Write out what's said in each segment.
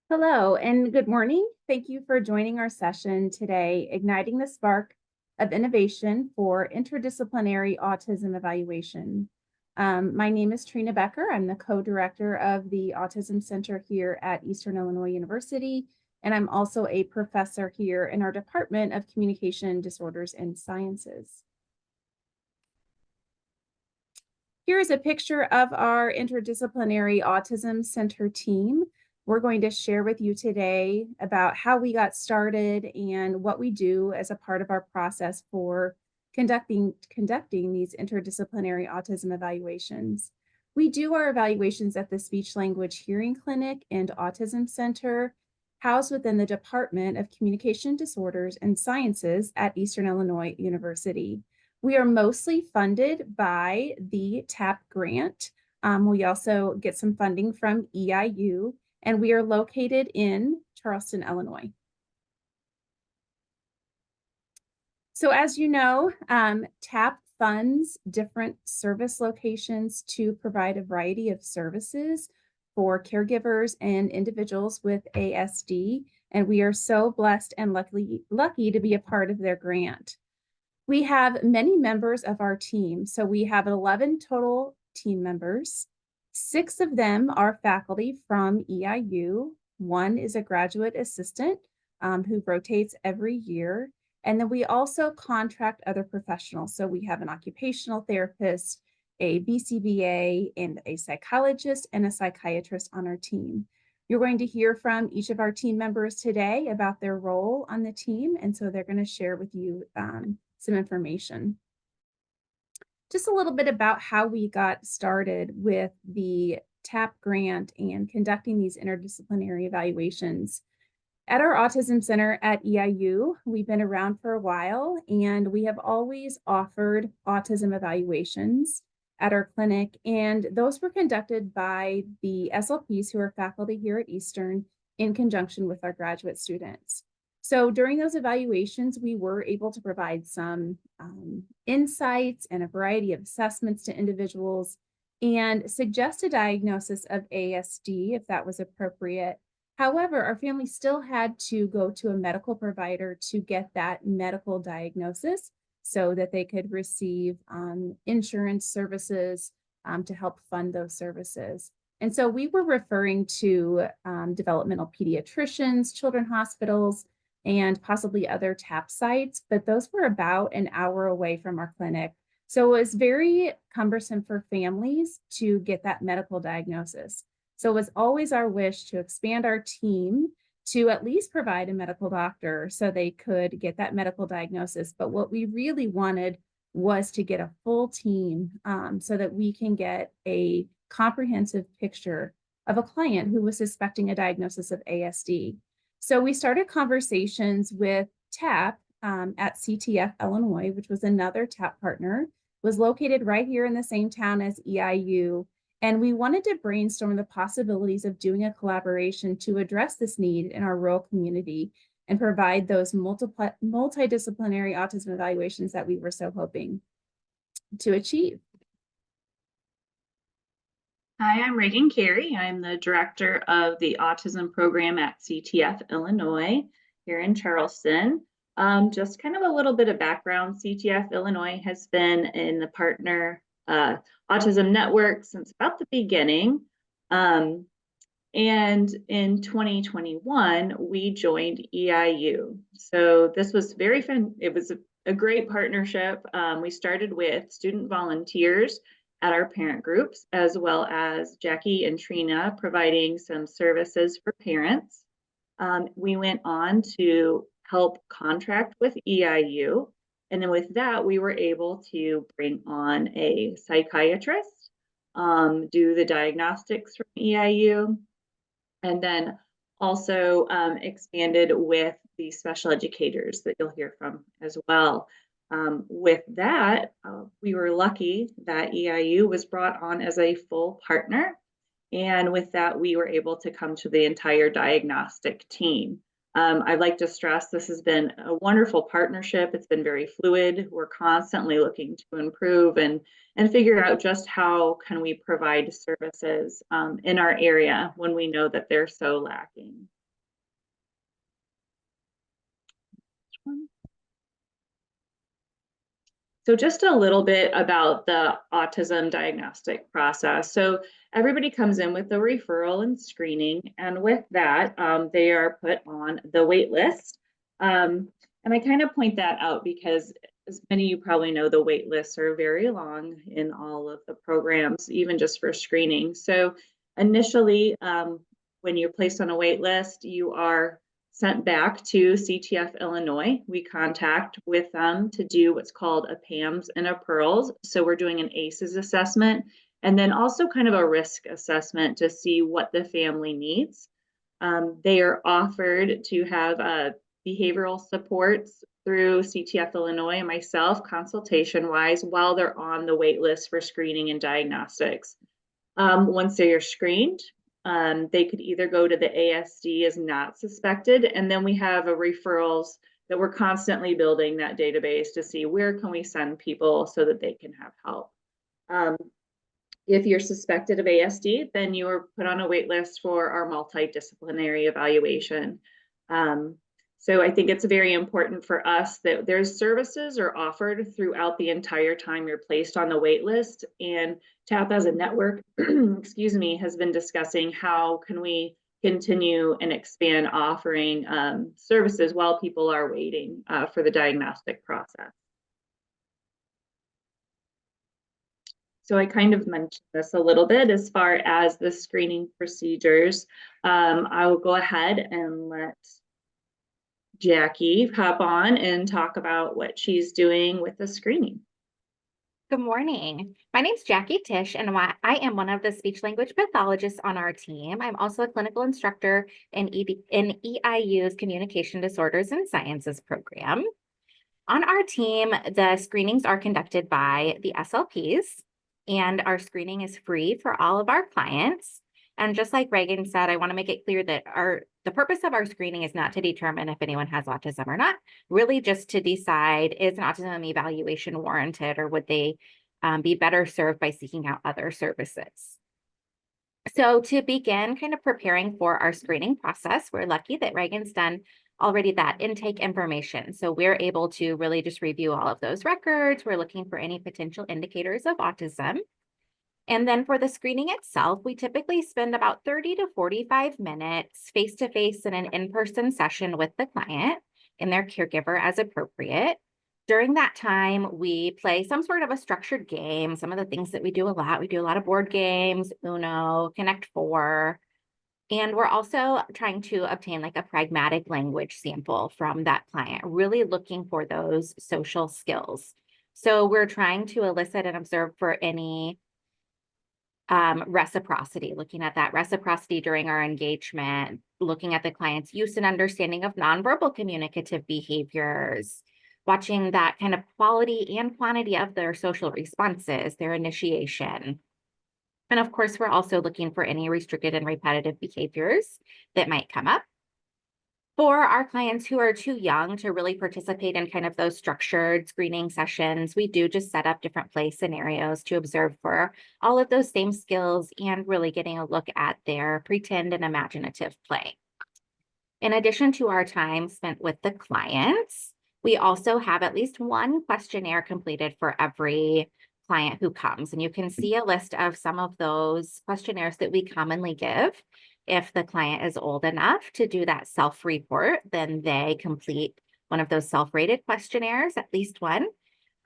Hello and good morning. Thank you for joining our session today, Igniting the Spark of Innovation for Interdisciplinary Autism Evaluation. My name is Trina Becker. I'm the co-director of the Autism Center here at Eastern Illinois University, and I'm also a professor here in our Department of Communication Disorders and Sciences. Here is a picture of our Interdisciplinary Autism Center team. We're going to share with you today about how we got started and what we do as a part of our process for conducting these interdisciplinary autism evaluations. We do our evaluations at the Speech Language Hearing Clinic and Autism Center, housed within the Department of Communication Disorders and Sciences at Eastern Illinois University. We are mostly funded by the TAP grant. We also get some funding from EIU, and we are located in Charleston, Illinois. So as you know, TAP funds different service locations to provide a variety of services for caregivers and individuals with ASD, and we are so blessed and lucky to be a part of their grant. We have many members of our team. So we have 11 total team members. 6 of them are faculty from EIU. 1 is a graduate assistant who rotates every year. And then we also contract other professionals. So we have an occupational therapist, a BCBA, and a psychologist and a psychiatrist on our team. You're going to hear from each of our team members today about their role on the team. And so they're going to share with you some information. Just a little bit about how we got started with the TAP grant and conducting these interdisciplinary evaluations. At our Autism Center at EIU, we've been around for a while, and we have always offered autism evaluations at our clinic, and those were conducted by the SLPs who are faculty here at Eastern in conjunction with our graduate students. So during those evaluations, we were able to provide some insights and a variety of assessments to individuals and suggest a diagnosis of ASD if that was appropriate. However, our family still had to go to a medical provider to get that medical diagnosis so that they could receive insurance services to help fund those services. And so we were referring to developmental pediatricians, children's hospitals, and possibly other TAP sites, but those were about an hour away from our clinic. So it was very cumbersome for families to get that medical diagnosis. So it was always our wish to expand our team to at least provide a medical doctor so they could get that medical diagnosis. But what we really wanted was to get a full team so that we can get a comprehensive picture of a client who was suspecting a diagnosis of ASD. So we started conversations with TAP at CTF Illinois, which was another TAP partner, was located right here in the same town as EIU. And we wanted to brainstorm the possibilities of doing a collaboration to address this need in our rural community and provide those multidisciplinary autism evaluations that we were so hoping to achieve. Hi, I'm Reagan Carey. I'm the director of the autism program at CTF Illinois here in Charleston. Just kind of a little bit of background. CTF Illinois has been in the partner autism network since about the beginning. And in 2021, we joined EIU. So this was very fun. It was a great partnership. We started with student volunteers at our parent groups, as well as Jacki and Trina providing some services for parents. We went on to help contract with EIU. And then with that, we were able to bring on a psychiatrist, do the diagnostics from EIU, and then also expanded with the special educators that you'll hear from as well. With that, we were lucky that EIU was brought on as a full partner. And with that, we were able to come to the entire diagnostic team. I'd like to stress this has been a wonderful partnership. It's been very fluid. We're constantly looking to improve and figure out just how can we provide services in our area when we know that they're so lacking. So just a little bit about the autism diagnostic process. So everybody comes in with a referral and screening, and with that, they are put on the wait list. And I kind of point that out because, as many of you probably know, the wait lists are very long in all of the programs, even just for screening. So initially, when you're placed on a wait list, you are sent back to CTF Illinois. We contact with them to do what's called a PAMS and a PEARLS. So we're doing an ACEs assessment and then also kind of a risk assessment to see what the family needs. They are offered to have behavioral supports through CTF Illinois and myself, consultation wise, while they're on the wait list for screening and diagnostics. Once they are screened, they could either go to the ASD as not suspected, and then we have a referrals that we're constantly building that database to see where can we send people so that they can have help. If you're suspected of ASD, then you are put on a wait list for our multidisciplinary evaluation. So I think it's very important for us that there's services are offered throughout the entire time you're placed on the wait list. And TAP as a network, excuse me, has been discussing how can we continue and expand offering services while people are waiting for the diagnostic process. So I kind of mentioned this a little bit as far as the screening procedures. I will go ahead and let Jacki hop on and talk about what she's doing with the screening. Good morning. My name's Jacki Tish, and I am one of the speech language pathologists on our team. I'm also a clinical instructor in EIU's Communication Disorders and Sciences program. On our team, the screenings are conducted by the SLPs, and our screening is free for all of our clients. And just like Reagan said, I want to make it clear that the purpose of our screening is not to determine if anyone has autism or not, really just to decide, is an autism evaluation warranted, or would they be better served by seeking out other services? So to begin kind of preparing for our screening process, we're lucky that Reagan's done already that intake information. So we're able to really just review all of those records. We're looking for any potential indicators of autism. And then for the screening itself, we typically spend about 30 to 45 minutes face-to-face in an in-person session with the client and their caregiver as appropriate. During that time, we play some sort of a structured game. Some of the things that we do a lot of board games, Uno, Connect Four. And we're also trying to obtain like a pragmatic language sample from that client, really looking for those social skills. So we're trying to elicit and observe for any reciprocity, looking at that reciprocity during our engagement, looking at the client's use and understanding of nonverbal communicative behaviors, watching that kind of quality and quantity of their social responses, their initiation. And of course, we're also looking for any restricted and repetitive behaviors that might come up. For our clients who are too young to really participate in kind of those structured screening sessions, we do just set up different play scenarios to observe for all of those same skills and really getting a look at their pretend and imaginative play. In addition to our time spent with the clients, we also have at least one questionnaire completed for every client who comes. And you can see a list of some of those questionnaires that we commonly give. If the client is old enough to do that self-report, then they complete one of those self-rated questionnaires, at least one.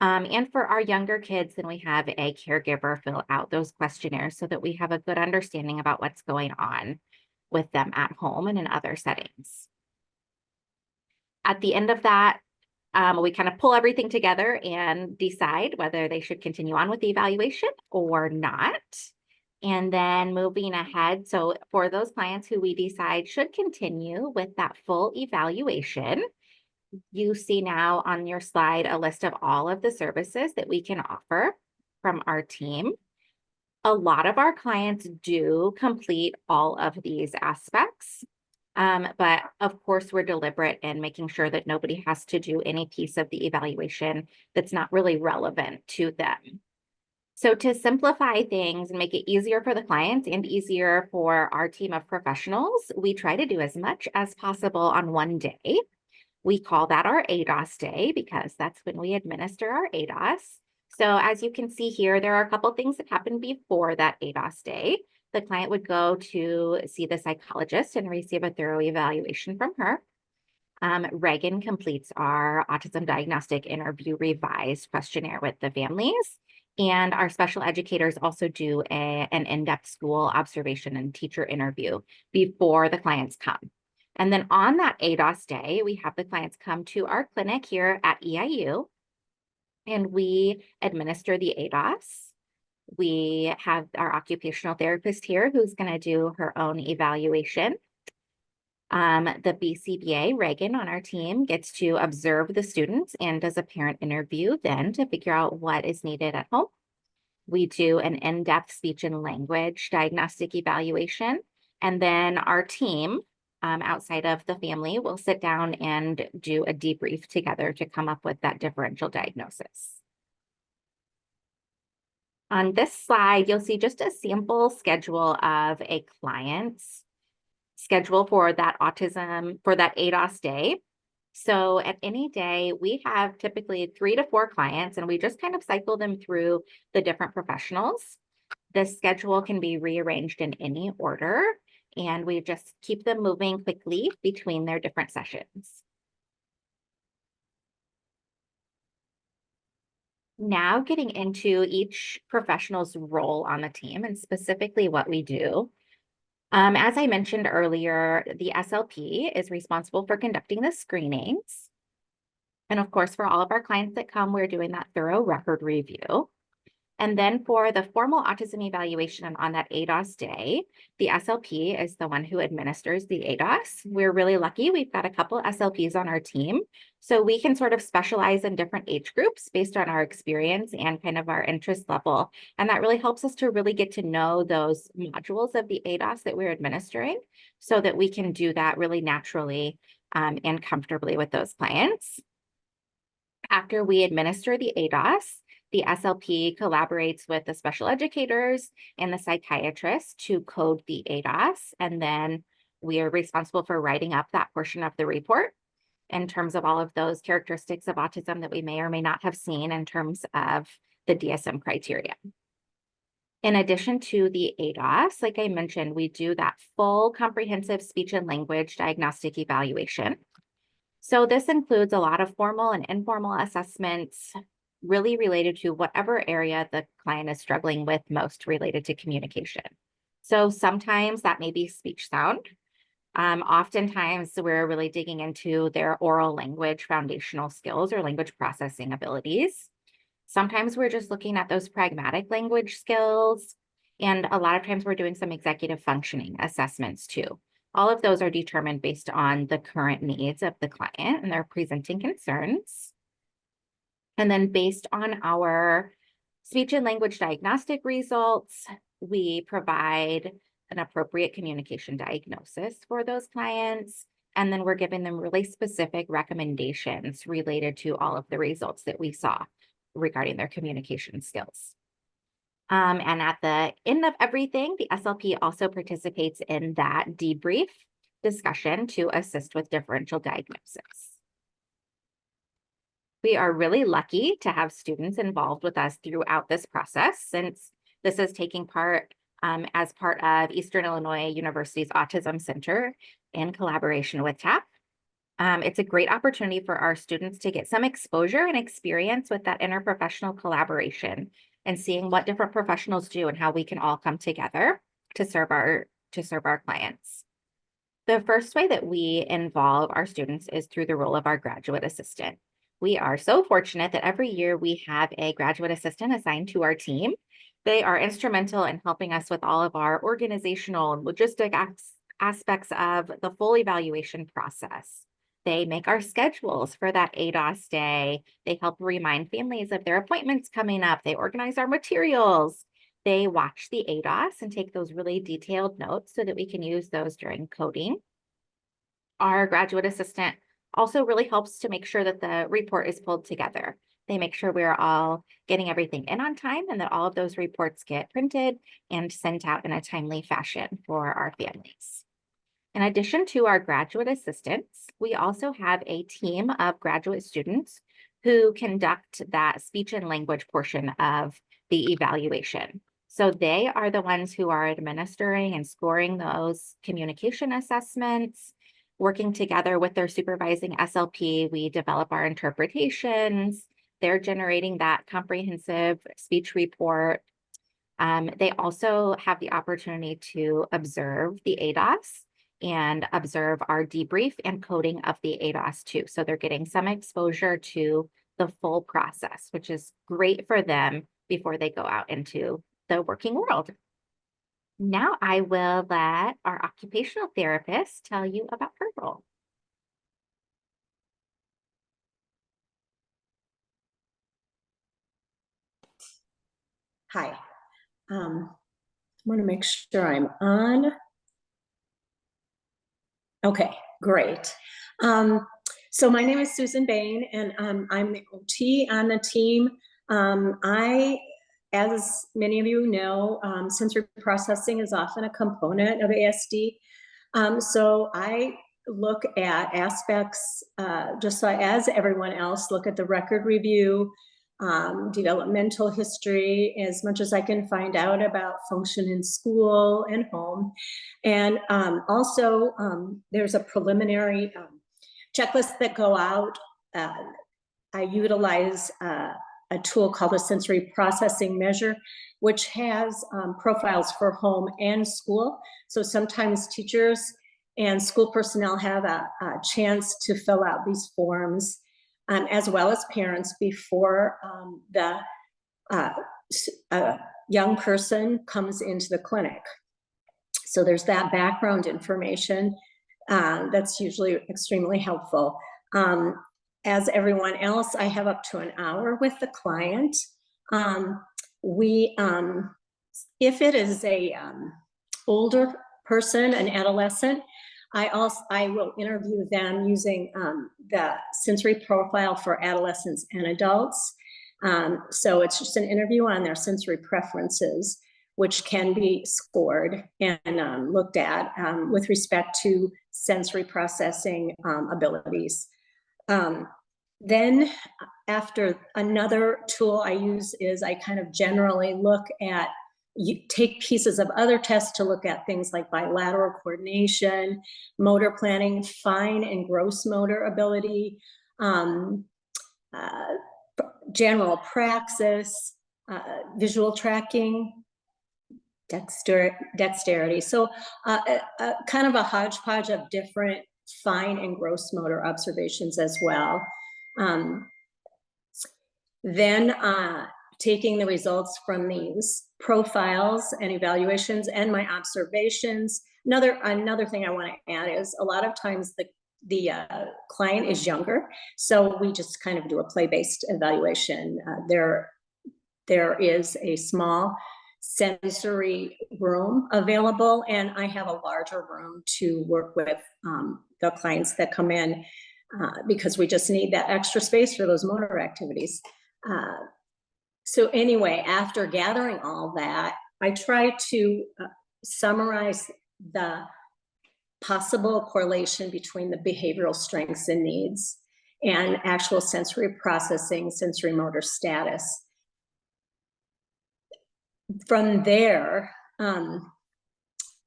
And for our younger kids, then we have a caregiver fill out those questionnaires so that we have a good understanding about what's going on with them at home and in other settings. At the end of that, we kind of pull everything together and decide whether they should continue on with the evaluation or not. And then moving ahead, so for those clients who we decide should continue with that full evaluation, you see now on your slide a list of all of the services that we can offer from our team. A lot of our clients do complete all of these aspects, but of course we're deliberate in making sure that nobody has to do any piece of the evaluation that's not really relevant to them. So to simplify things and make it easier for the clients and easier for our team of professionals, we try to do as much as possible on one day. We call that our ADOS day because that's when we administer our ADOS. So as you can see here, there are a couple things that happen before that ADOS day. The client would go to see the psychologist and receive a thorough evaluation from her. Reagan completes our autism diagnostic interview revised questionnaire with the families. And our special educators also do an in-depth school observation and teacher interview before the clients come. And then on that ADOS day, we have the clients come to our clinic here at EIU, and we administer the ADOS. We have our occupational therapist here who's going to do her own evaluation. The BCBA, Reagan, on our team gets to observe the students and does a parent interview then to figure out what is needed at home. We do an in-depth speech and language diagnostic evaluation. And then our team, outside of the family, will sit down and do a debrief together to come up with that differential diagnosis. On this slide, you'll see just a sample schedule of a client's schedule for that autism, for that ADOS day. So at any day, we have typically 3 to 4 clients, and we just kind of cycle them through the different professionals. The schedule can be rearranged in any order, and we just keep them moving quickly between their different sessions. Now getting into each professional's role on the team and specifically what we do. As I mentioned earlier, the SLP is responsible for conducting the screenings. And of course, for all of our clients that come, we're doing that thorough record review. And then for the formal autism evaluation on that ADOS day, the SLP is the one who administers the ADOS. We're really lucky. We've got a couple SLPs on our team, so we can sort of specialize in different age groups based on our experience and kind of our interest level. And that really helps us to really get to know those modules of the ADOS that we're administering so that we can do that really naturally and comfortably with those clients. After we administer the ADOS, the SLP collaborates with the special educators and the psychiatrists to code the ADOS, and then we are responsible for writing up that portion of the report in terms of all of those characteristics of autism that we may or may not have seen in terms of the DSM criteria. In addition to the ADOS, like I mentioned, we do that full comprehensive speech and language diagnostic evaluation. So this includes a lot of formal and informal assessments really related to whatever area the client is struggling with most related to communication. So sometimes that may be speech sound. Oftentimes we're really digging into their oral language foundational skills or language processing abilities. Sometimes we're just looking at those pragmatic language skills. And a lot of times we're doing some executive functioning assessments too. All of those are determined based on the current needs of the client and their presenting concerns. And then based on our speech and language diagnostic results, we provide an appropriate communication diagnosis for those clients. And then we're giving them really specific recommendations related to all of the results that we saw regarding their communication skills. And at the end of everything, the SLP also participates in that debrief discussion to assist with differential diagnosis. We are really lucky to have students involved with us throughout this process, since this is taking part as part of Eastern Illinois University's Autism Center in collaboration with TAP. It's a great opportunity for our students to get some exposure and experience with that interprofessional collaboration and seeing what different professionals do and how we can all come together to serve our clients. The first way that we involve our students is through the role of our graduate assistant. We are so fortunate that every year we have a graduate assistant assigned to our team. They are instrumental in helping us with all of our organizational and logistic aspects of the full evaluation process. They make our schedules for that ADOS day. They help remind families of their appointments coming up. They organize our materials. They watch the ADOS and take those really detailed notes so that we can use those during coding. Our graduate assistant also really helps to make sure that the report is pulled together. They make sure we're all getting everything in on time and that all of those reports get printed and sent out in a timely fashion for our families. In addition to our graduate assistants, we also have a team of graduate students who conduct that speech and language portion of the evaluation. So they are the ones who are administering and scoring those communication assessments. Working together with their supervising SLP, we develop our interpretations. They're generating that comprehensive speech report. They also have the opportunity to observe the ADOS and observe our debrief and coding of the ADOS too. So they're getting some exposure to the full process, which is great for them before they go out into the working world. Now I will let our occupational therapist tell you about her role. Hi, I want to make sure I'm on. Okay, great. So my name is Susan Bane, and I'm the OT on the team. As many of you know, sensory processing is often a component of ASD. So I look at aspects, just as everyone else, look at the record review, developmental history, as much as I can find out about function in school and home. And also there's a preliminary checklist that go out. I utilize a tool called a sensory processing measure, which has profiles for home and school. So sometimes teachers and school personnel have a chance to fill out these forms, as well as parents, before the young person comes into the clinic. So there's that background information that's usually extremely helpful. As everyone else, I have up to an hour with the client. If it is a older person, an adolescent, I will interview them using the sensory profile for adolescents and adults. So it's just an interview on their sensory preferences, which can be scored and looked at with respect to sensory processing abilities. Then after, another tool I use is I kind of generally look at, you take pieces of other tests to look at things like bilateral coordination, motor planning, fine and gross motor ability, general praxis, visual tracking, dexterity. So kind of a hodgepodge of different fine and gross motor observations as well. Then taking the results from these profiles and evaluations and my observations. Another thing I want to add is a lot of times the client is younger, so we just kind of do a play-based evaluation. There is a small sensory room available, and I have a larger room to work with the clients that come in because we just need that extra space for those motor activities. So anyway, after gathering all that, I try to summarize the possible correlation between the behavioral strengths and needs and actual sensory processing, sensory motor status. From there,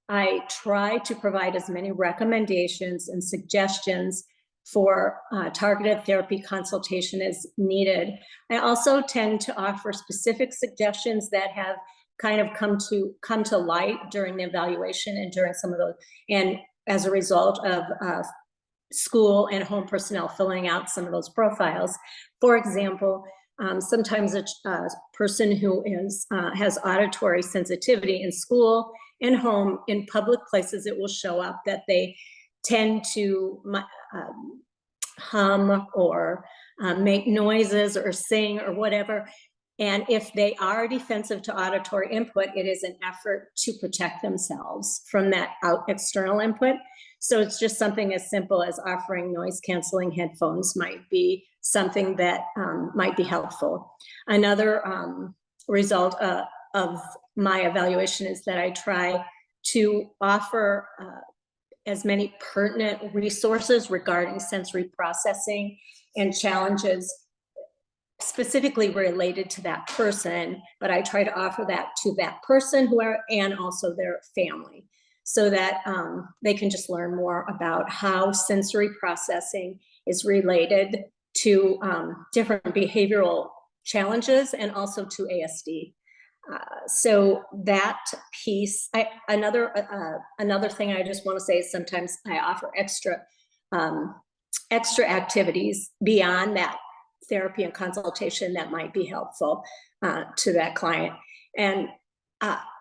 I try to provide as many recommendations and suggestions for targeted therapy consultation as needed. I also tend to offer specific suggestions that have kind of come to light during the evaluation and during some of those, and as a result of school and home personnel filling out some of those profiles. For example, sometimes a person who has auditory sensitivity in school and home, in public places, it will show up that they tend to hum or make noises or sing or whatever. And if they are defensive to auditory input, it is an effort to protect themselves from that external input. So it's just something as simple as offering noise canceling headphones might be something that might be helpful. Another result of my evaluation is that I try to offer as many pertinent resources regarding sensory processing and challenges specifically related to that person, but I try to offer that to that person and also their family, so that they can just learn more about how sensory processing is related to different behavioral challenges and also to ASD. So that piece, another thing I just want to say is sometimes I offer extra activities beyond that therapy and consultation that might be helpful to that client. And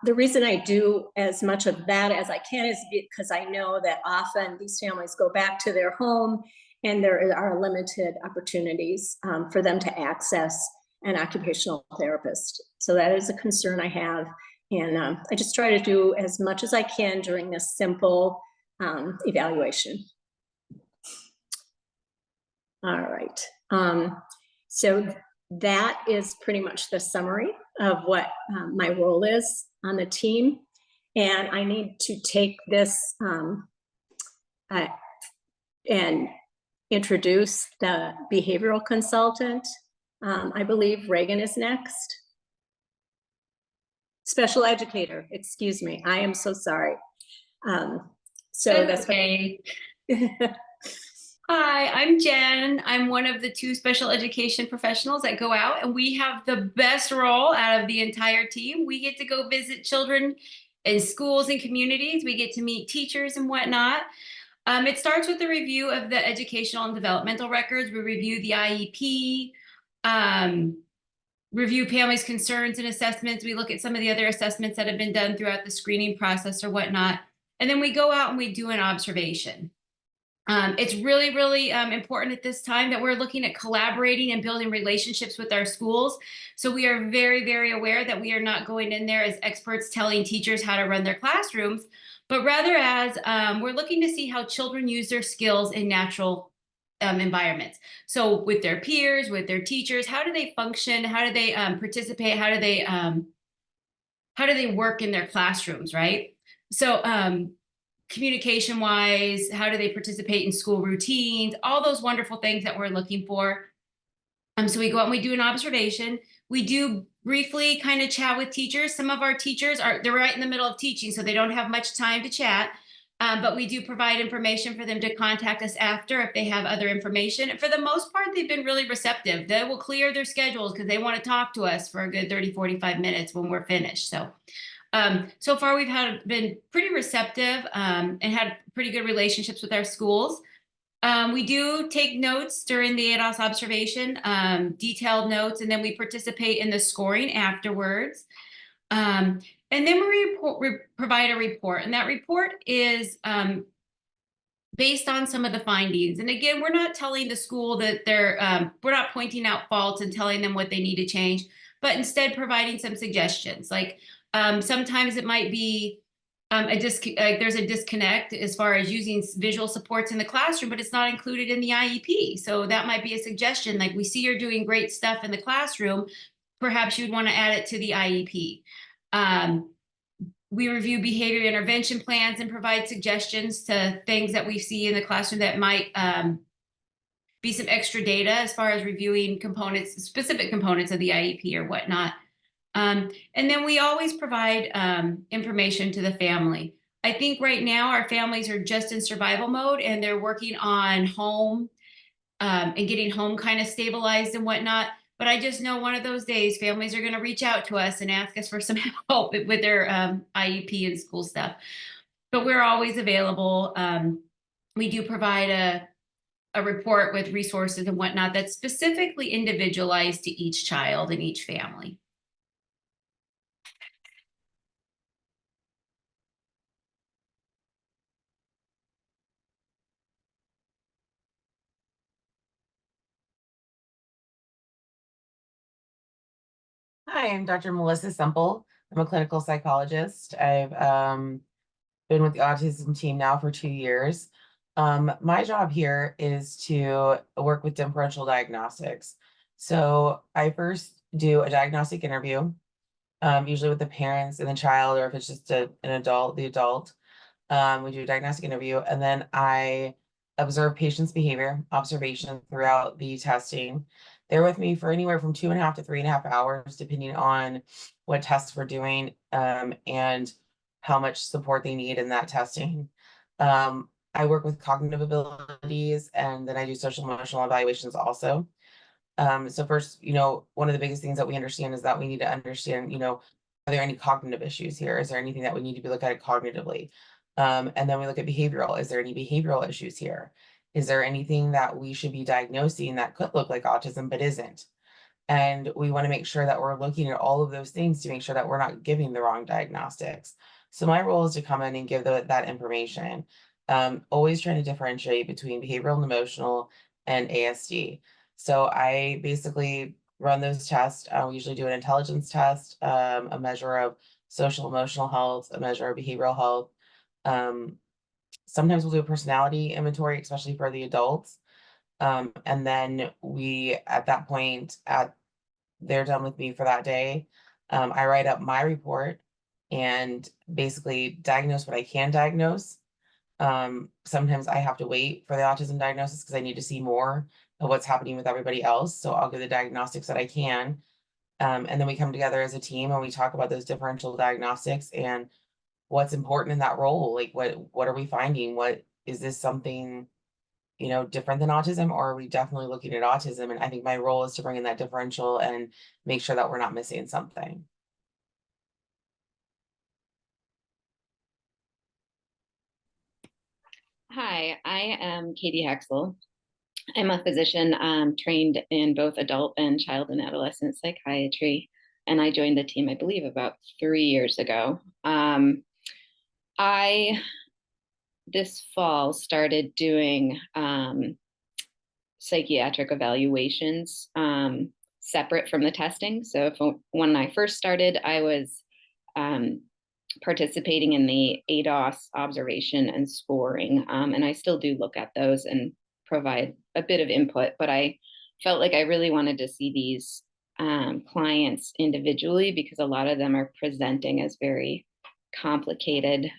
the reason I do as much of that as I can is because I know that often these families go back to their home and there are limited opportunities for them to access an occupational therapist. So that is a concern I have. And I just try to do as much as I can during this simple evaluation. All right. So that is pretty much the summary of what my role is on the team. And I need to take this and introduce the behavioral consultant. I believe Reagan is next. Special educator, excuse me. I am so sorry. So that's okay. Hi, I'm Jen. I'm one of the 2 special education professionals that go out, and we have the best role out of the entire team. We get to go visit children in schools and communities. We get to meet teachers and whatnot. It starts with the review of the educational and developmental records. We review the IEP, review families' concerns and assessments. We look at some of the other assessments that have been done throughout the screening process or whatnot. And then we go out and we do an observation. It's really, really important at this time that we're looking at collaborating and building relationships with our schools. So we are very, very aware that we are not going in there as experts telling teachers how to run their classrooms, but rather as we're looking to see how children use their skills in natural environments. So with their peers, with their teachers, how do they function? How do they participate? How do they work in their classrooms, right? So communication wise, how do they participate in school routines, all those wonderful things that we're looking for. So we go out and we do an observation. We do briefly kind of chat with teachers. Some of our teachers they're right in the middle of teaching, so they don't have much time to chat. But we do provide information for them to contact us after if they have other information. And for the most part, they've been really receptive. They will clear their schedules because they want to talk to us for a good 30, 45 minutes when we're finished. So far we've been pretty receptive and had pretty good relationships with our schools. We do take notes during the ADOS observation, detailed notes, and then we participate in the scoring afterwards. And then we provide a report, and that report is based on some of the findings. And again, we're not telling the school that we're not pointing out faults and telling them what they need to change, but instead providing some suggestions. Like sometimes it might be there's a disconnect as far as using visual supports in the classroom, but it's not included in the IEP. So that might be a suggestion. Like, we see you're doing great stuff in the classroom. Perhaps you'd want to add it to the IEP. We review behavior intervention plans and provide suggestions to things that we see in the classroom that might be some extra data as far as reviewing specific components of the IEP or whatnot. And then we always provide information to the family. I think right now our families are just in survival mode, and they're working on home and getting home kind of stabilized and whatnot. But I just know one of those days families are going to reach out to us and ask us for some help with their IEP and school stuff. But we're always available. We do provide a report with resources and whatnot that's specifically individualized to each child and each family. Hi, I'm Dr. Melissa Semple. I'm a clinical psychologist. I've been with the autism team now for 2 years. My job here is to work with differential diagnostics. So I first do a diagnostic interview, usually with the parents and the child, or if it's just an adult, the adult. We do a diagnostic interview, and then I observe patients' behavior, observation throughout the testing. They're with me for anywhere from 2.5 to 3.5 hours, depending on what tests we're doing, and how much support they need in that testing. I work with cognitive abilities, and then I do social emotional evaluations also. So first, one of the biggest things that we understand is that we need to understand, are there any cognitive issues here? Is there anything that we need to be looking at cognitively? And then we look at behavioral. Is there any behavioral issues here? Is there anything that we should be diagnosing that could look like autism but isn't? And we want to make sure that we're looking at all of those things to make sure that we're not giving the wrong diagnostics. So my role is to come in and give that information. Always trying to differentiate between behavioral and emotional and ASD. So I basically run those tests. We usually do an intelligence test, a measure of social emotional health, a measure of behavioral health. Sometimes we'll do a personality inventory, especially for the adults. And then we, at that point, they're done with me for that day. I write up my report and basically diagnose what I can diagnose. Sometimes I have to wait for the autism diagnosis because I need to see more of what's happening with everybody else. So I'll give the diagnostics that I can. And then we come together as a team and we talk about those differential diagnostics and what's important in that role. Like what are we finding? What is this something, different than autism, or are we definitely looking at autism? And I think my role is to bring in that differential and make sure that we're not missing something. Hi, I am Katie Hecksel. I'm a physician trained in both adult and child and adolescent psychiatry, and I joined the team, I believe, about 3 years ago. I, this fall, started doing psychiatric evaluations separate from the testing. So when I first started, I was participating in the ADOS observation and scoring. And I still do look at those and provide a bit of input, but I felt like I really wanted to see these clients individually because a lot of them are presenting as very complicated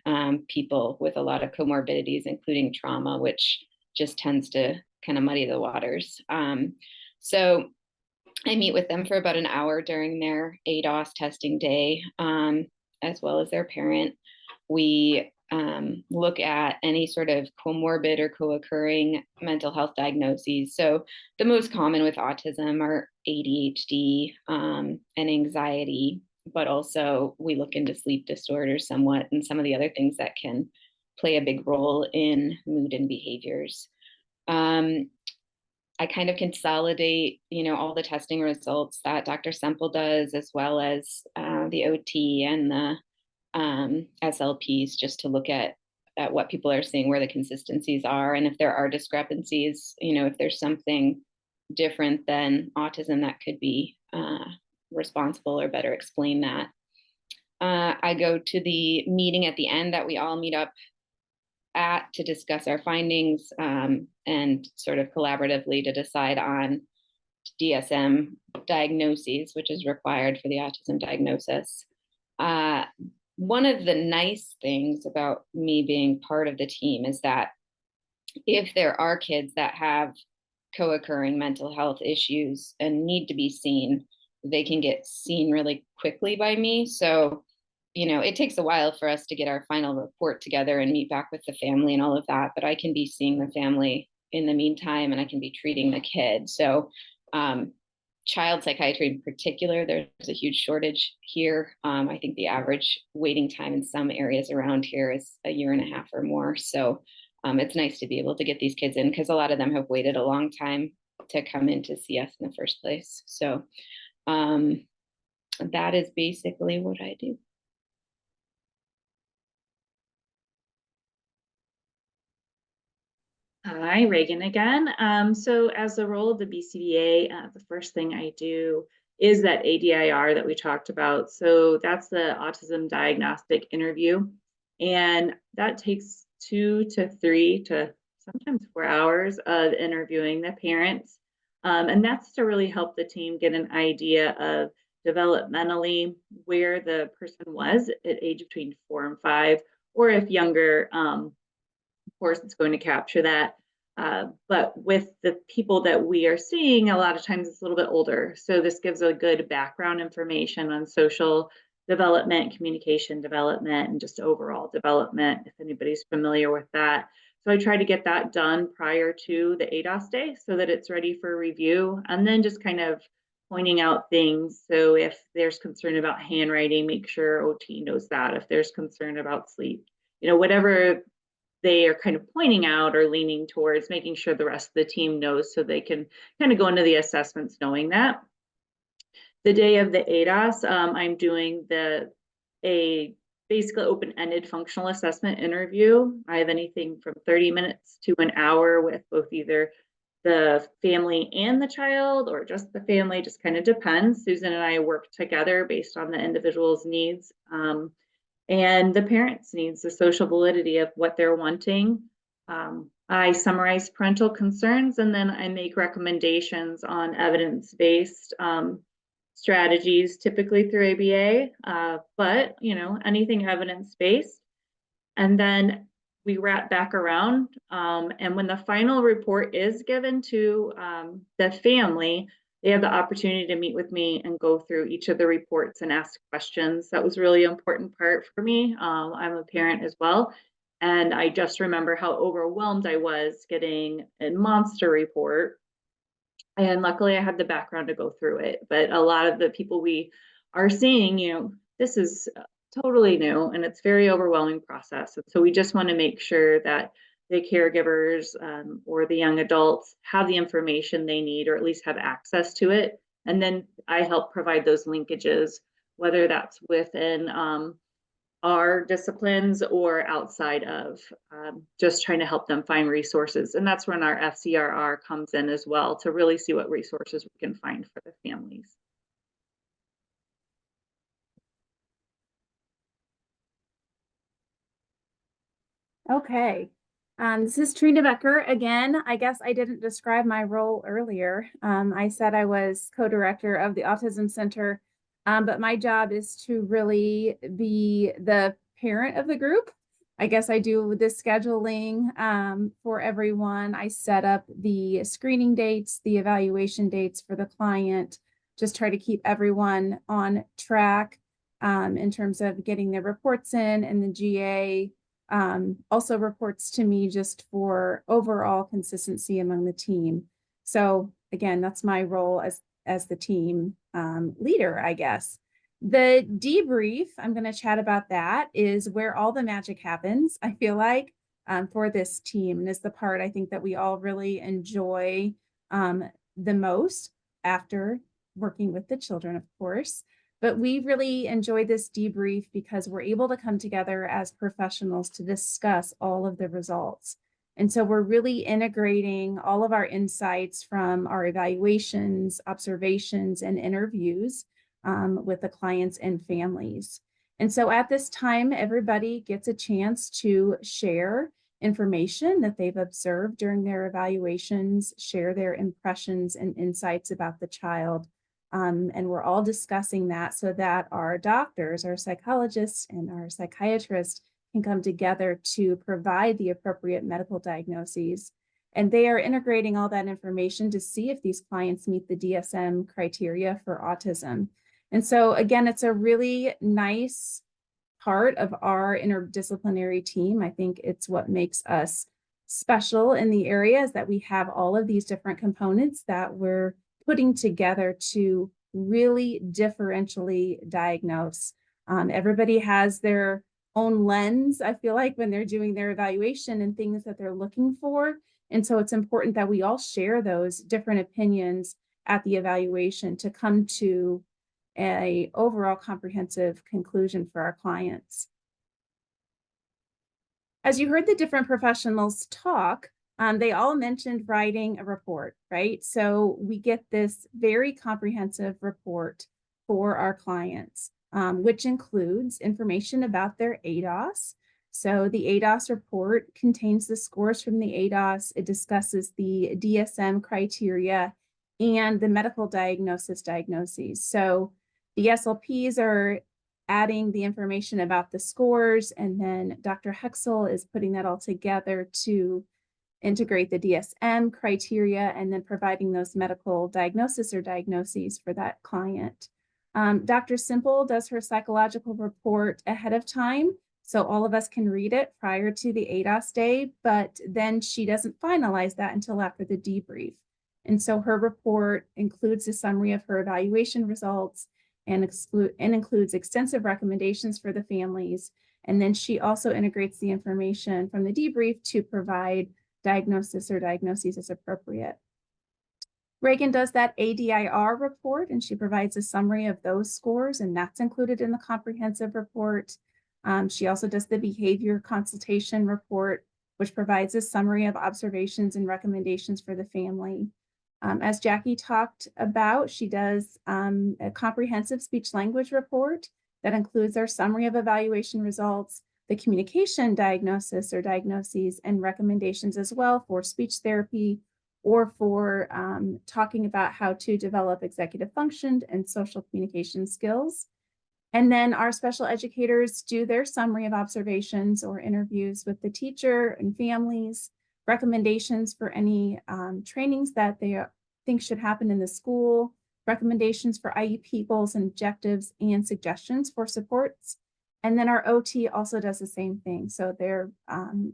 people with a lot of comorbidities, including trauma, which just tends to kind of muddy the waters. So I meet with them for about an hour during their ADOS testing day, as well as their parent. We look at any sort of comorbid or co-occurring mental health diagnoses. So the most common with autism are ADHD and anxiety, but also we look into sleep disorders somewhat and some of the other things that can play a big role in mood and behaviors. I kind of consolidate, all the testing results that Dr. Semple does, as well as the OT and the SLPs, just to look at what people are seeing, where the consistencies are, and if there are discrepancies, if there's something different than autism that could be responsible or better explain that. I go to the meeting at the end that we all meet up at to discuss our findings and sort of collaboratively to decide on DSM diagnoses, which is required for the autism diagnosis. One of the nice things about me being part of the team is that if there are kids that have co-occurring mental health issues and need to be seen, they can get seen really quickly by me. So it takes a while for us to get our final report together and meet back with the family and all of that, but I can be seeing the family in the meantime and I can be treating the kid. So child psychiatry in particular, there's a huge shortage here. I think the average waiting time in some areas around here is 1.5 years or more. So it's nice to be able to get these kids in because a lot of them have waited a long time to come in to see us in the first place. So that is basically what I do. Hi, Reagan again. So as the role of the BCDA, the first thing I do is that ADIR that we talked about. So that's the autism diagnostic interview. And that takes 2 to 3 to sometimes 4 hours of interviewing the parents. And that's to really help the team get an idea of developmentally where the person was at age between 4 and 5, or if younger, of course, it's going to capture that. But with the people that we are seeing, a lot of times it's a little bit older. So this gives a good background information on social development, communication development, and just overall development, if anybody's familiar with that. So I try to get that done prior to the ADOS day so that it's ready for review, and then just kind of pointing out things. So if there's concern about handwriting, make sure OT knows that. If there's concern about sleep, whatever they are kind of pointing out or leaning towards, making sure the rest of the team knows so they can kind of go into the assessments knowing that. The day of the ADOS, I'm doing a basically open-ended functional assessment interview. I have anything from 30 minutes to an hour with both either the family and the child, or just the family, just kind of depends. Susan and I work together based on the individual's needs and the parents' needs, the social validity of what they're wanting. I summarize parental concerns, and then I make recommendations on evidence-based strategies, typically through ABA, but anything evidence-based. And then we wrap back around, and when the final report is given to the family, they have the opportunity to meet with me and go through each of the reports and ask questions. That was really an important part for me. I'm a parent as well, and I just remember how overwhelmed I was getting a monster report. And luckily I had the background to go through it. But a lot of the people we are seeing, this is totally new and it's very overwhelming process. And so we just want to make sure that the caregivers or the young adults have the information they need, or at least have access to it. And then I help provide those linkages, whether that's within our disciplines or outside of, just trying to help them find resources. And that's when our FCRR comes in as well, to really see what resources we can find for the families. Okay. This is Trina Becker again. I guess I didn't describe my role earlier. I said I was co-director of the Autism Center, but my job is to really be the parent of the group. I guess I do the scheduling for everyone. I set up the screening dates, the evaluation dates for the client, just try to keep everyone on track in terms of getting their reports in, and the GA also reports to me just for overall consistency among the team. So again, that's my role as the team leader, I guess. The debrief, I'm going to chat about that, is where all the magic happens, I feel like, for this team, and is the part I think that we all really enjoy the most after working with the children, of course. But we really enjoy this debrief because we're able to come together as professionals to discuss all of the results. And so we're really integrating all of our insights from our evaluations, observations, and interviews with the clients and families. And so at this time, everybody gets a chance to share information that they've observed during their evaluations, share their impressions and insights about the child. And we're all discussing that so that our doctors, our psychologists, and our psychiatrists can come together to provide the appropriate medical diagnoses. And they are integrating all that information to see if these clients meet the DSM criteria for autism. And so again, it's a really nice part of our interdisciplinary team. I think it's what makes us special in the area, is that we have all of these different components that we're putting together to really differentially diagnose. Everybody has their own lens, I feel like, when they're doing their evaluation and things that they're looking for. And so it's important that we all share those different opinions at the evaluation to come to an overall comprehensive conclusion for our clients. As you heard the different professionals talk, they all mentioned writing a report, right? So we get this very comprehensive report for our clients, which includes information about their ADOS. So the ADOS report contains the scores from the ADOS. It discusses the DSM criteria and the medical diagnoses. So the SLPs are adding the information about the scores, and then Dr. Hecksel is putting that all together to integrate the DSM criteria and then providing those medical diagnosis or diagnoses for that client. Dr. Simple does her psychological report ahead of time, so all of us can read it prior to the ADOS day, but then she doesn't finalize that until after the debrief. And so her report includes a summary of her evaluation results and includes extensive recommendations for the families. And then she also integrates the information from the debrief to provide diagnosis or diagnoses as appropriate. Reagan does that ADIR report, and she provides a summary of those scores, and that's included in the comprehensive report. She also does the behavior consultation report, which provides a summary of observations and recommendations for the family. As Jacki talked about, she does a comprehensive speech language report that includes our summary of evaluation results, the communication diagnosis or diagnoses, and recommendations as well for speech therapy or for talking about how to develop executive function and social communication skills. And then our special educators do their summary of observations or interviews with the teacher and families, recommendations for any trainings that they think should happen in the school, recommendations for IEP goals and objectives, and suggestions for supports. And then our OT also does the same thing. So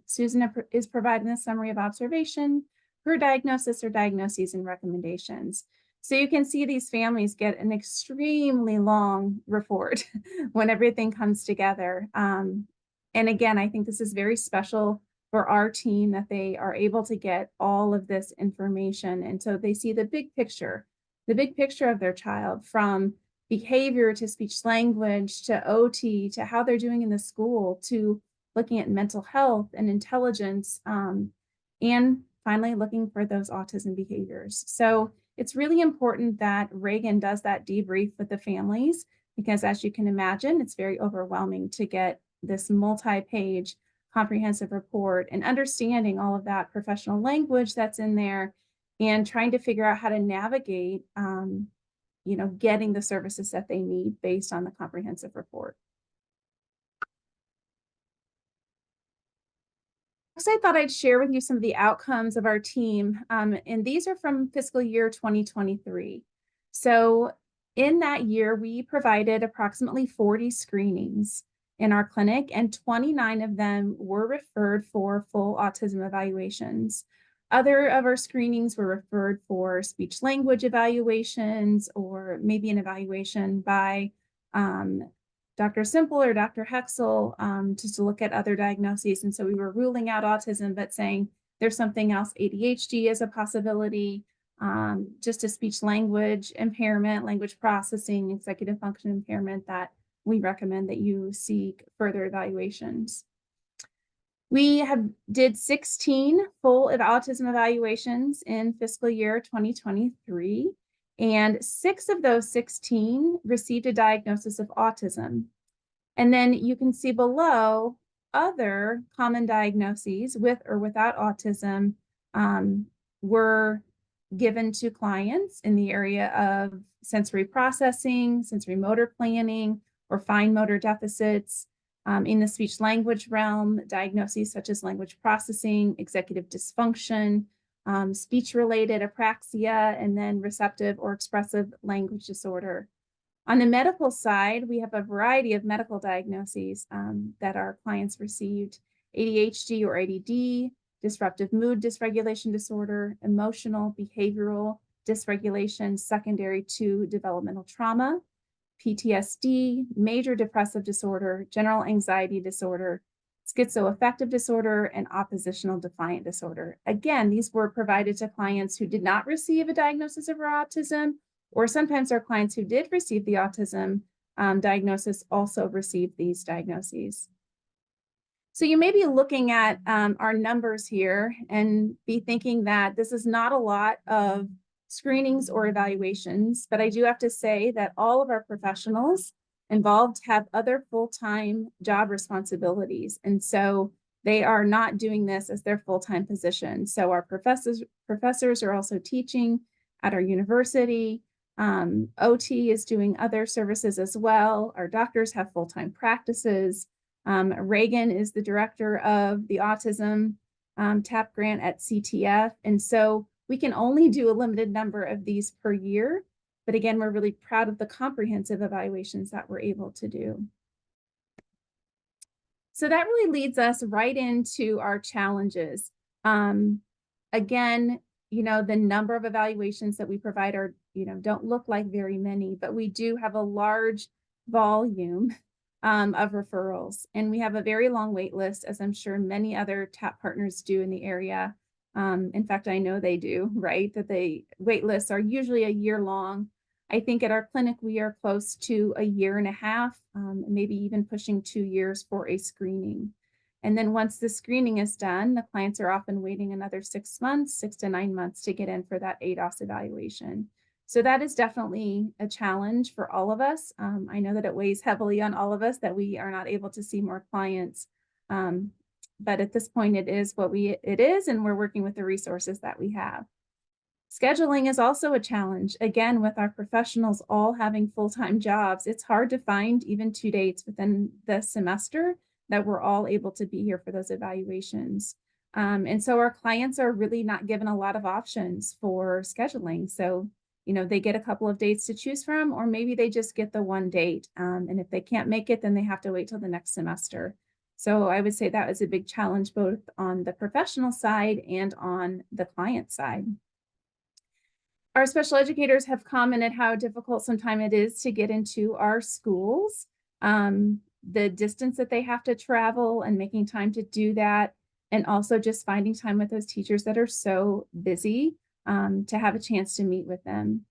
Susan is providing a summary of observation, her diagnosis or diagnoses and recommendations. So you can see these families get an extremely long report when everything comes together. And again, I think this is very special for our team that they are able to get all of this information. And so they see the big picture of their child, from behavior to speech language to OT to how they're doing in the school to looking at mental health and intelligence, and finally looking for those autism behaviors. So it's really important that Reagan does that debrief with the families, because as you can imagine, it's very overwhelming to get this multi-page comprehensive report and understanding all of that professional language that's in there and trying to figure out how to navigate, getting the services that they need based on the comprehensive report. I thought I'd share with you some of the outcomes of our team, and these are from fiscal year 2023. So in that year, we provided approximately 40 screenings in our clinic, and 29 of them were referred for full autism evaluations. Other of our screenings were referred for speech language evaluations, or maybe an evaluation by Dr. Simple or Dr. Hecksel, just to look at other diagnoses. And so we were ruling out autism, but saying there's something else, ADHD is a possibility, just a speech language impairment, language processing, executive function impairment, that we recommend that you seek further evaluations. We did 16 full autism evaluations in fiscal year 2023. And 6 of those 16 received a diagnosis of autism. And then you can see below other common diagnoses with or without autism were given to clients in the area of sensory processing, sensory motor planning, or fine motor deficits. In the speech language realm, diagnoses such as language processing, executive dysfunction, speech-related apraxia, and then receptive or expressive language disorder. On the medical side, we have a variety of medical diagnoses that our clients received: ADHD or ADD, disruptive mood dysregulation disorder, emotional behavioral dysregulation secondary to developmental trauma, PTSD, major depressive disorder, general anxiety disorder, schizoaffective disorder, and oppositional defiant disorder. Again, these were provided to clients who did not receive a diagnosis of autism, or sometimes our clients who did receive the autism diagnosis also received these diagnoses. So you may be looking at our numbers here and be thinking that this is not a lot of screenings or evaluations, but I do have to say that all of our professionals involved have other full-time job responsibilities. And so they are not doing this as their full-time position. So our professors are also teaching at our university. OT is doing other services as well. Our doctors have full-time practices. Reagan is the director of the Autism TAP grant at CTF. And so we can only do a limited number of these per year. But again, we're really proud of the comprehensive evaluations that we're able to do. So that really leads us right into our challenges. Again, the number of evaluations that we provide are, don't look like very many, but we do have a large volume of referrals. And we have a very long wait list, as I'm sure many other TAP partners do in the area. In fact, I know they do, right? That the wait lists are usually a year long. I think at our clinic, we are close to a year and a half, maybe even pushing 2 years for a screening. And then once the screening is done, the clients are often waiting another 6 months, 6 to 9 months to get in for that ADOS evaluation. So that is definitely a challenge for all of us. I know that it weighs heavily on all of us that we are not able to see more clients. But at this point, it is what it is, and we're working with the resources that we have. Scheduling is also a challenge. Again, with our professionals all having full-time jobs, it's hard to find even 2 dates within the semester that we're all able to be here for those evaluations. And so our clients are really not given a lot of options for scheduling. So, they get a couple of dates to choose from, or maybe they just get the one date. And if they can't make it, then they have to wait till the next semester. So I would say that was a big challenge, both on the professional side and on the client side. Our special educators have commented how difficult sometimes it is to get into our schools. The distance that they have to travel and making time to do that, and also just finding time with those teachers that are so busy to have a chance to meet with them.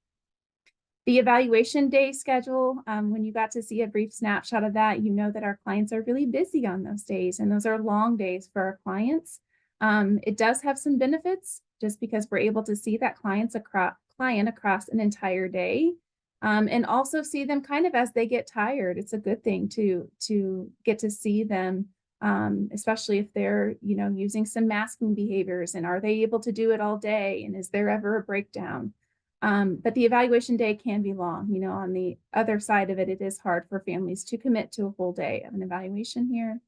The evaluation day schedule, when you got to see a brief snapshot of that, that our clients are really busy on those days, and those are long days for our clients. It does have some benefits just because we're able to see that client across an entire day, and also see them kind of as they get tired. It's a good thing to get to see them, especially if they're using some masking behaviors, and are they able to do it all day, and is there ever a breakdown? But the evaluation day can be long. On the other side of it, it is hard for families to commit to a whole day of an evaluation here.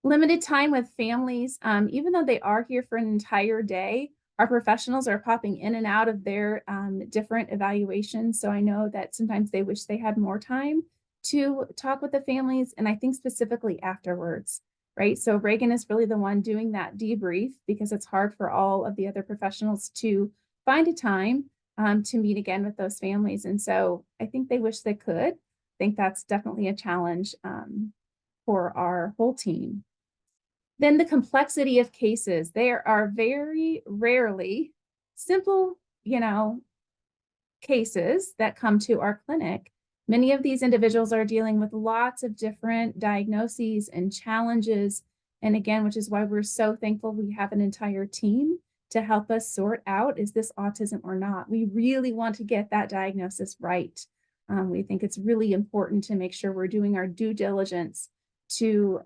Limited time with families, even though they are here for an entire day, our professionals are popping in and out of their different evaluations. So I know that sometimes they wish they had more time to talk with the families, and I think specifically afterwards, right? So Reagan is really the one doing that debrief, because it's hard for all of the other professionals to find a time to meet again with those families. And so I think they wish they could. I think that's definitely a challenge for our whole team. Then the complexity of cases. There are very rarely simple, cases that come to our clinic. Many of these individuals are dealing with lots of different diagnoses and challenges. And again, which is why we're so thankful we have an entire team to help us sort out, is this autism or not? We really want to get that diagnosis right. We think it's really important to make sure we're doing our due diligence to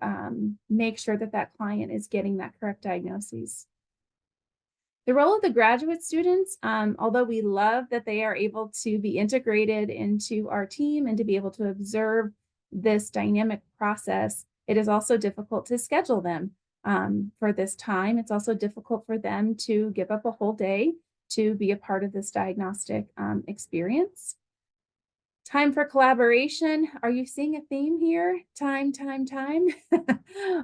make sure that that client is getting that correct diagnosis. The role of the graduate students, although we love that they are able to be integrated into our team and to be able to observe this dynamic process, it is also difficult to schedule them for this time. It's also difficult for them to give up a whole day to be a part of this diagnostic experience. Time for collaboration. Are you seeing a theme here? Time.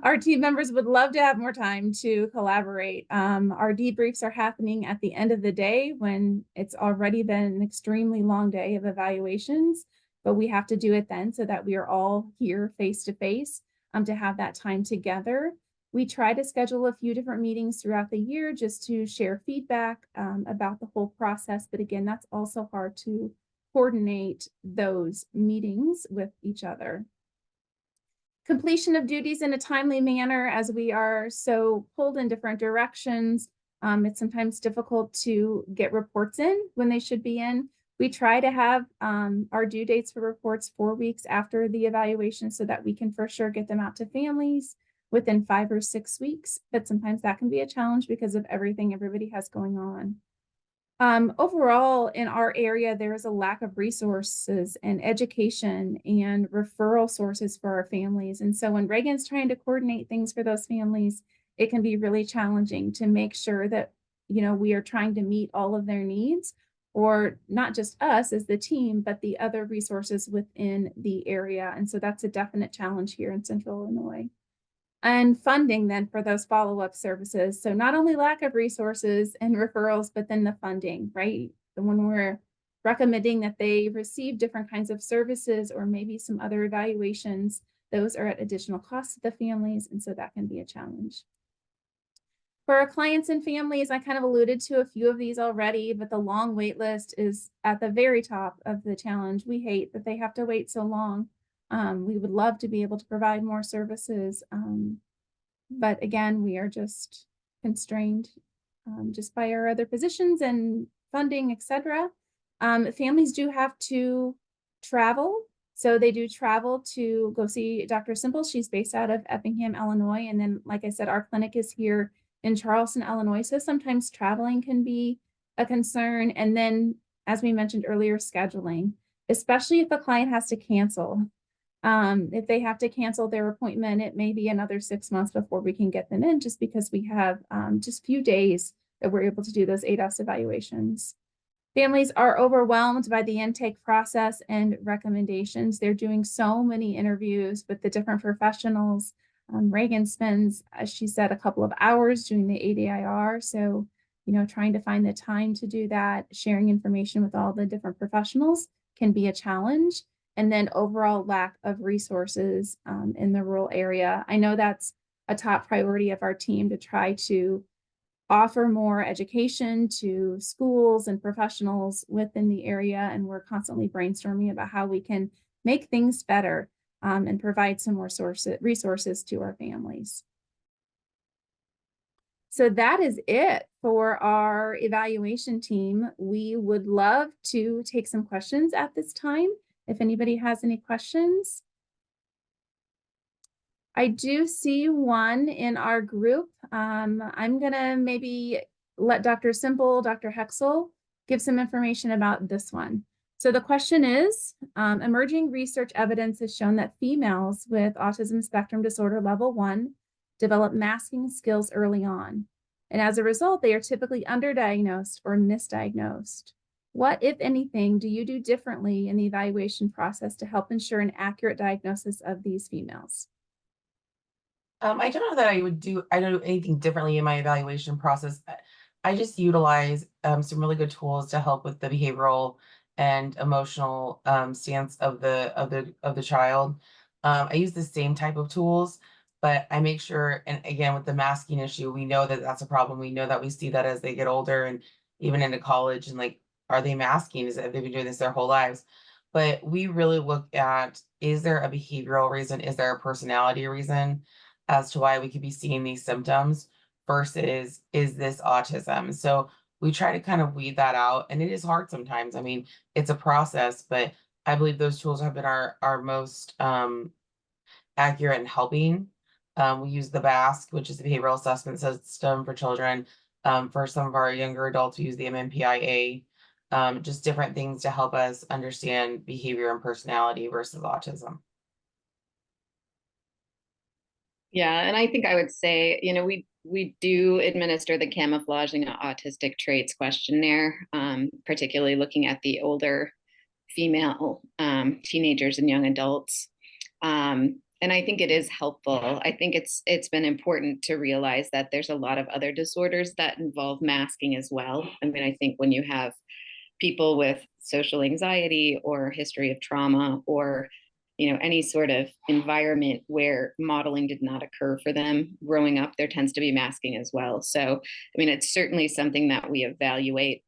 Our team members would love to have more time to collaborate. Our debriefs are happening at the end of the day when it's already been an extremely long day of evaluations, but we have to do it then so that we are all here face to face to have that time together. We try to schedule a few different meetings throughout the year just to share feedback about the whole process. But again, that's also hard to coordinate those meetings with each other. Completion of duties in a timely manner, as we are so pulled in different directions. It's sometimes difficult to get reports in when they should be in. We try to have our due dates for reports 4 weeks after the evaluation so that we can for sure get them out to families within 5 or 6 weeks. But sometimes that can be a challenge because of everything everybody has going on. Overall, in our area, there is a lack of resources and education and referral sources for our families. And so when Reagan's trying to coordinate things for those families, it can be really challenging to make sure that, you know, we are trying to meet all of their needs, or not just us as the team, but the other resources within the area. And so that's a definite challenge here in Central Illinois. And funding then for those follow-up services. So not only lack of resources and referrals, but then the funding, right? When we're recommending that they receive different kinds of services or maybe some other evaluations, those are at additional cost to the families. And so that can be a challenge. For our clients and families, I kind of alluded to a few of these already, but the long wait list is at the very top of the challenge. We hate that they have to wait so long. We would love to be able to provide more services, but again, we are just constrained just by our other positions and funding, etc. Families do have to travel. So they do travel to go see Dr. Simple. She's based out of Effingham, Illinois. And then, like I said, our clinic is here in Charleston, Illinois. So sometimes traveling can be a concern. And then, as we mentioned earlier, scheduling, especially if a client has to cancel. If they have to cancel their appointment, it may be another 6 months before we can get them in, just because we have just few days that we're able to do those ADOS evaluations. Families are overwhelmed by the intake process and recommendations. They're doing so many interviews with the different professionals. Reagan spends, as she said, a couple of hours doing the ADIR. So, you know, trying to find the time to do that, sharing information with all the different professionals can be a challenge. And then overall lack of resources in the rural area. I know that's a top priority of our team, to try to offer more education to schools and professionals within the area. And we're constantly brainstorming about how we can make things better and provide some more resources to our families. So that is it for our evaluation team. We would love to take some questions at this time, if anybody has any questions. I do see one in our group. I'm gonna maybe let Dr. Simple, Dr. Hecksel give some information about this one. So the question is, emerging research evidence has shown that females with autism spectrum disorder level 1 develop masking skills early on. And as a result, they are typically underdiagnosed or misdiagnosed. What, if anything, do you do differently in the evaluation process to help ensure an accurate diagnosis of these females? I don't know that I don't do anything differently in my evaluation process. I just utilize some really good tools to help with the behavioral and emotional stance of the child. I use the same type of tools, but I make sure, and again, with the masking issue, we know that that's a problem. We know that we see that as they get older and even into college, and like, are they masking? Have they been doing this their whole lives? But we really look at, is there a behavioral reason? Is there a personality reason as to why we could be seeing these symptoms versus, is this autism? So we try to kind of weed that out, and it is hard sometimes. I mean, it's a process, but I believe those tools have been our most accurate in helping. We use the BASC, which is the behavioral assessment system for children. For some of our younger adults, we use the MMPIA. Just different things to help us understand behavior and personality versus autism. Yeah, and I think I would say, you know, we do administer the camouflaging autistic traits questionnaire, particularly looking at the older female teenagers and young adults. And I think it is helpful. I think it's been important to realize that there's a lot of other disorders that involve masking as well. I mean, I think when you have people with social anxiety or history of trauma, or you know, any sort of environment where modeling did not occur for them growing up, there tends to be masking as well. So, I mean, it's certainly something that we evaluate.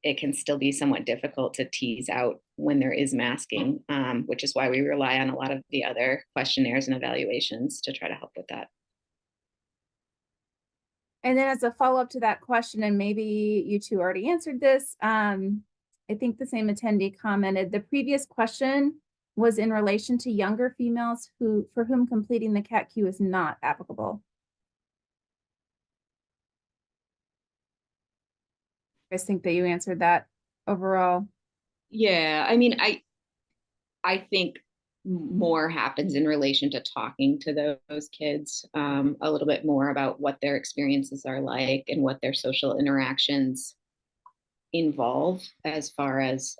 It can still be somewhat difficult to tease out when there is masking, which is why we rely on a lot of the other questionnaires and evaluations to try to help with that. And then as a follow-up to that question, and maybe you two already answered this, I think the same attendee commented, the previous question was in relation to younger females for whom completing the CAT-Q is not applicable. I think that you answered that overall. Yeah, I mean, I think more happens in relation to talking to those kids a little bit more about what their experiences are like and what their social interactions involve, as far as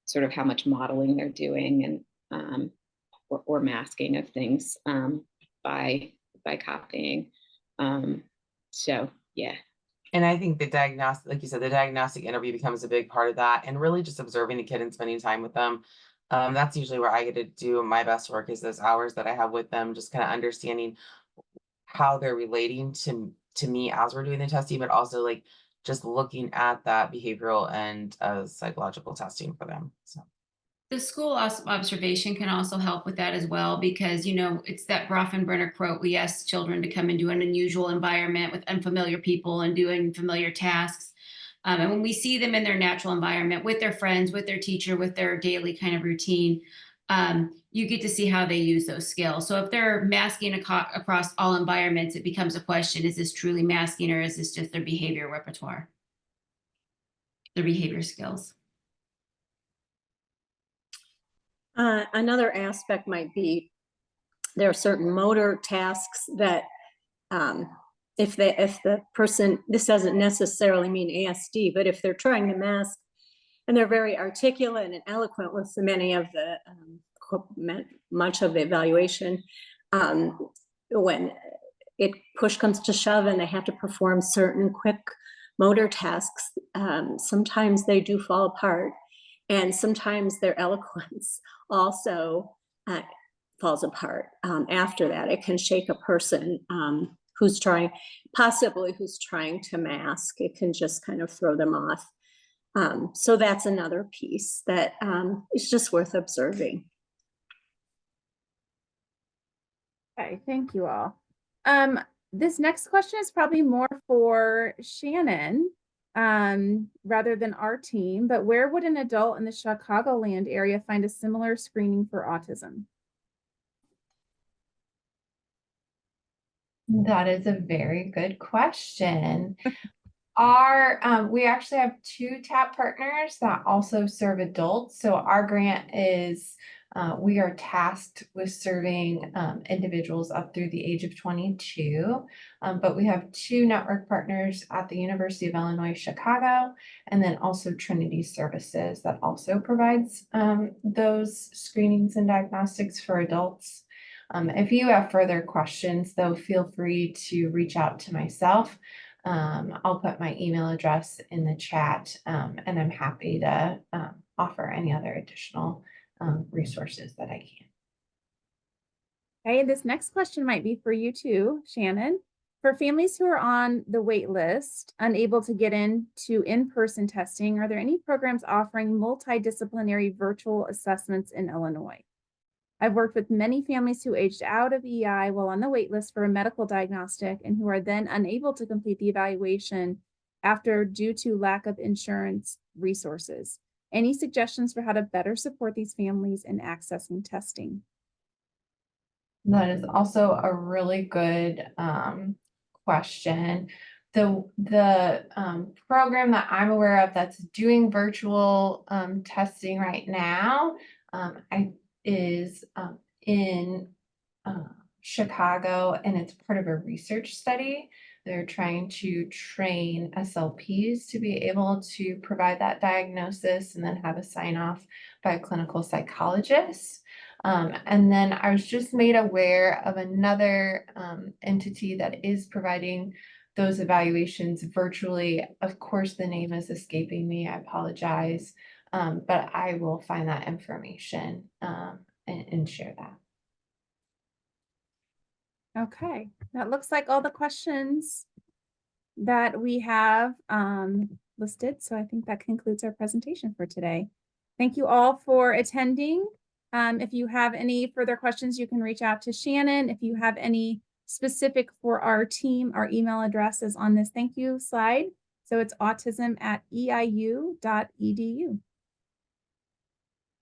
sort of how much modeling they're doing and or masking of things by copying. So yeah. And I think the diagnostic, like you said, the diagnostic interview becomes a big part of that, and really just observing the kid and spending time with them. That's usually where I get to do my best work, is those hours that I have with them, just kind of understanding how they're relating to me as we're doing the testing, but also like just looking at that behavioral and psychological testing for them. So. The school observation can also help with that as well, because, you know, it's that Bronfenbrenner quote, we ask children to come into an unusual environment with unfamiliar people and doing familiar tasks. And when we see them in their natural environment with their friends, with their teacher, with their daily kind of routine, you get to see how they use those skills. So if they're masking across all environments, it becomes a question, is this truly masking, or is this just their behavior repertoire, their behavior skills? Another aspect might be there are certain motor tasks that if the person, this doesn't necessarily mean ASD, but if they're trying to mask and they're very articulate and eloquent with many of the much of the evaluation, when push comes to shove and they have to perform certain quick motor tasks, sometimes they do fall apart, and sometimes their eloquence also falls apart after that. It can shake a person who's trying to mask. It can just kind of throw them off. So that's another piece that is just worth observing. Okay, thank you all. This next question is probably more for Shannon rather than our team, but where would an adult in the Chicagoland area find a similar screening for autism? That is a very good question. We actually have 2 TAP partners that also serve adults. So our grant is, we are tasked with serving individuals up through the age of 22. But we have 2 network partners at the University of Illinois, Chicago, and then also Trinity Services that also provides those screenings and diagnostics for adults. If you have further questions, though, feel free to reach out to myself. I'll put my email address in the chat, and I'm happy to offer any other additional resources that I can. Okay, this next question might be for you too, Shannon. For families who are on the wait list, unable to get into in-person testing, are there any programs offering multidisciplinary virtual assessments in Illinois? I've worked with many families who aged out of EI while on the wait list for a medical diagnostic and who are then unable to complete the evaluation due to lack of insurance resources. Any suggestions for how to better support these families in accessing testing? That is also a really good question. The program that I'm aware of that's doing virtual testing right now is in Chicago, and it's part of a research study. They're trying to train SLPs to be able to provide that diagnosis and then have a sign off by a clinical psychologist. And then I was just made aware of another entity that is providing those evaluations virtually. Of course, the name is escaping me. I apologize. But I will find that information and share that. Okay, that looks like all the questions that we have listed. So I think that concludes our presentation for today. Thank you all for attending. If you have any further questions, you can reach out to Shannon. If you have any specific for our team, our email address is on this thank you slide. So it's autism@eiu.edu.